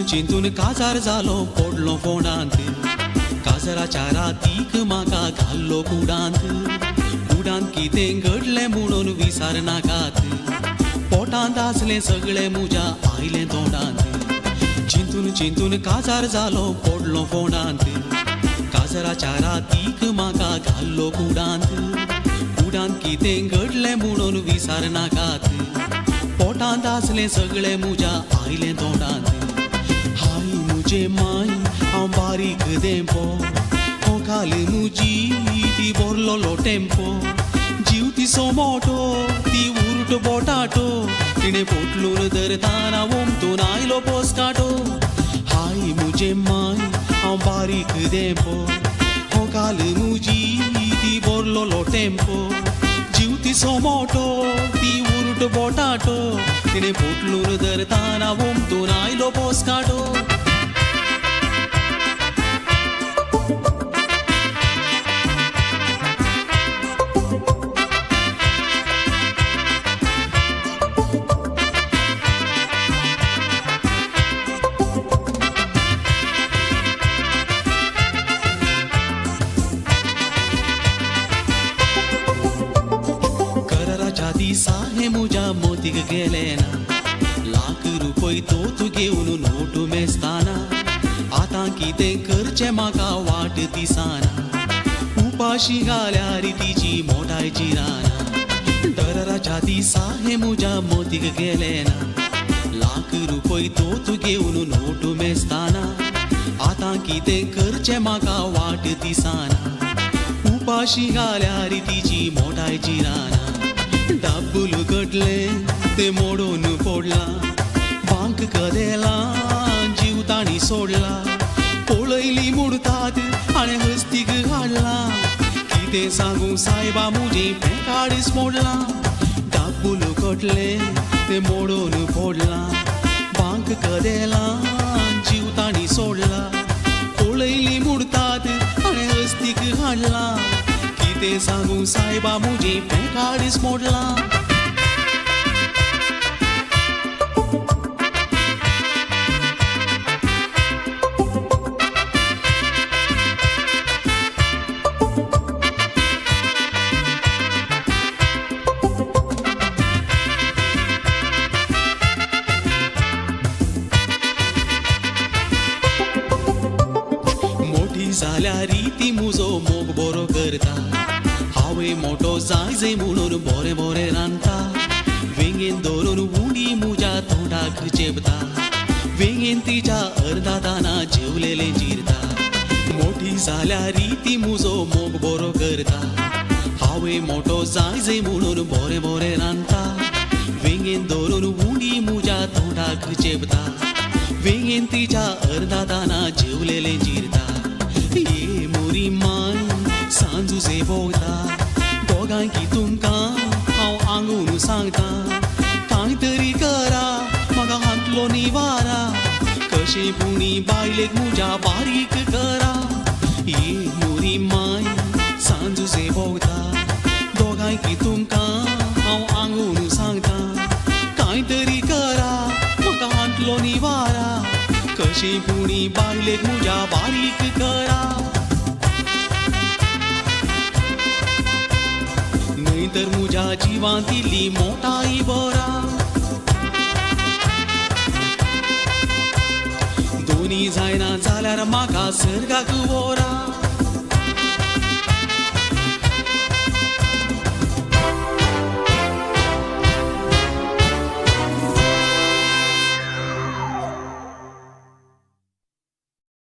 चिंतून काजार जालो पडलो फोंडांत काजराच्या रातीक म्हाका घाल्लो कुडांत कितें घडलें म्हणून विचार नाकात पोटांत आसलें सगळें म्हज्या आयलें तोंडांत चिंतून काजार जालो पडलो फोंडांत काजराच्या रातीक म्हाका घाल्लो कुडांत कितें घडलें म्हणून विचार नाकात पोटांत आसलें सगळें म्हज्या आयलें तोंडांत मुझे माई हांव बारीक देंपो हो काल मुजी ती बोरलोलो टेंपो जीव तिसो मोठो ती उरट बोटाटो तिणें पोटलून धरताना वोमतून आयलो पोसकाटो हाय मुझे माई हांव बारीक देंपो हो काल मुजी ती बोरलोलो टेंपो जीव तिसो मोठो ती उरट बोटाटो तिणें पोटलून धरताना वोमतून आयलो पोसकाटो दिसाहे मुझ्या मोतीक गेले ना लाख रुपये तोच घेवन नोट मेस्ताना आतां कितें करचें म्हाका वाट दिसाना उपाशी घाल्यार तिची मोठाय जिराना दराच्या दिसाहे मुझ्या मोतीक गेले ना लाख रुपये तोच घेवन नोट मेस्ताना आतां कितें करचें म्हाका वाट दिसाना उपाशी घाल्यार तिची मोठाय जिराना डब्बुल कटले ते मोडून फोडला बांक कदेला जीव ताणी सोडला पळयली मुडतात आनी हस्तीक हाडला कितें सांगू सायबा मुजी पेकाडीस मोडला डब्बुल कटले ते मोडून फोडला बांक कदेला जीव ताणी सोडला पळयली मुडतात आनी हस्तीक हाडला कितें सांगू सायबा मुजी पेकाडीस मोडला मोठी जाल्यार ती मुजो मोग बरो करता हांवें मोठो जाय म्हणून बोरें बोरें रांदता वेंगेन धरून उडी मुज्या तोंडाक चेपता वेंगेन तिच्या अर्धा दाना जेवलेलें जिरता मोठी जाल्यार ती मुजो मोग बरो करता हांवें मोठो जाय म्हणून बोरें बोरें रांदता वेंगेन धरून उडी मुज्या तोंडाक चेपता वेंगेन तिच्या अर्धा दाना जेवलेलें जिरता ये मोरी माय सांजू भोगता दोगांकी तुमकां हांव आंगून सांगता कांय तरी करा म्हाका हातलो निवारा कशें पुणी बायलेक म्हज्या बारीक करा ये मोरी माय सांजू भोगता दोगांकी तुमकां हांव आंगून सांगता कांय तरी करा म्हाका हातलो निवारा कशें पुणी बायलेक म्हज्या बारीक करा तर मुझ्या जिवांतली मोठाई बरा दोनी जायना जाल्यार म्हाका सर्गाक वरा